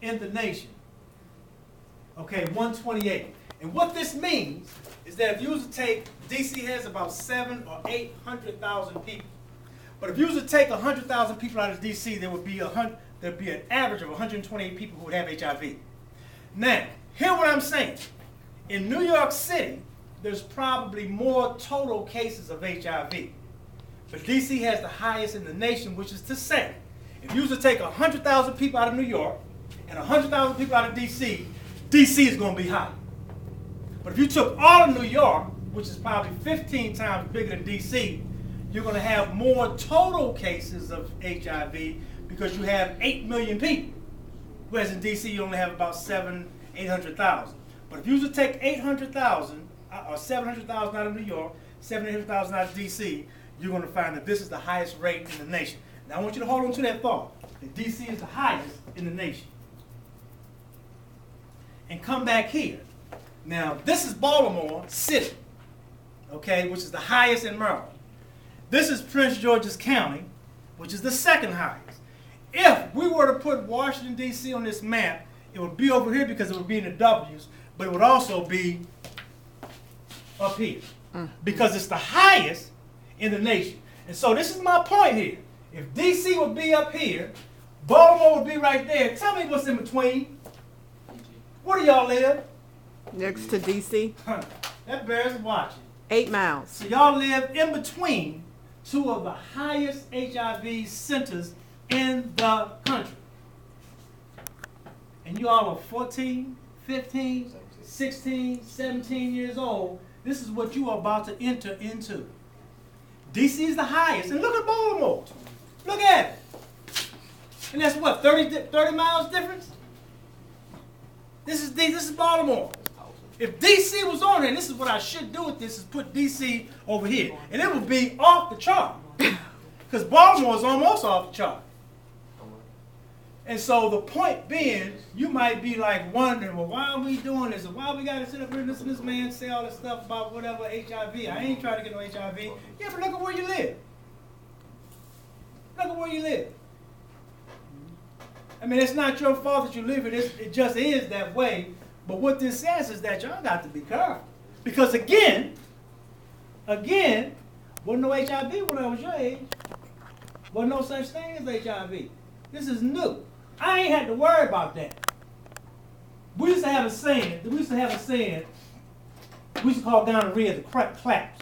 in the nation. Okay, 128. And what this means is that if you was to take, DC has about 700,000 or 800,000 people. But if you was to take 100,000 people out of DC, there'd be an average of 128 people who would have HIV. Now, hear what I'm saying. In New York City, there's probably more total cases of HIV. But DC has the highest in the nation, which is to say, if you was to take 100,000 people out of New York and 100,000 people out of DC, DC is going to be high. But if you took all of New York, which is probably 15 times bigger than DC, you're going to have more total cases of HIV because you have 8 million people. Whereas in DC, you only have about 800,000. But if you was to take 800,000 or 700,000 out of New York, 700,000 out of DC, you're going to find that this is the highest rate in the nation. Now I want you to hold on to that thought, that DC is the highest in the nation. And come back here. Now this is Baltimore City, okay, which is the highest in Maryland. This is Prince George's County, which is the second highest. If we were to put Washington, D.C. on this map, it would be over here because it would be in the W's, but it would also be up here because it's the highest in the nation. And so this is my point here. If D.C. would be up here, Baltimore would be right there. Tell me what's in between. Where do y'all live? Next to DC. That bears watching. 8 miles. So y'all live in between two of the highest HIV centers in the country. And you all are 14, 15, 16, 17 years old. This is what you are about to enter into. DC is the highest. And look at Baltimore. Look at it. And that's what, 30 miles difference? This is Baltimore. If DC was on here, and this is what I should do with this, is put DC over here. And it would be off the chart. Because Baltimore is almost off the chart. And so the point being, you might be like wondering, well, why are we doing this? And why we got to sit up here and listen to this man say all this stuff about whatever HIV? I ain't trying to get no HIV. Yeah, but look at where you live. Look at where you live. I mean, it's not your fault that you live it. It just is that way. But what this says is that y'all got to be careful. Because again, wasn't no HIV when I was your age. Wasn't no such thing as HIV. This is new. I ain't had to worry about that. We used to have a saying, we used to call gonorrhea the clap.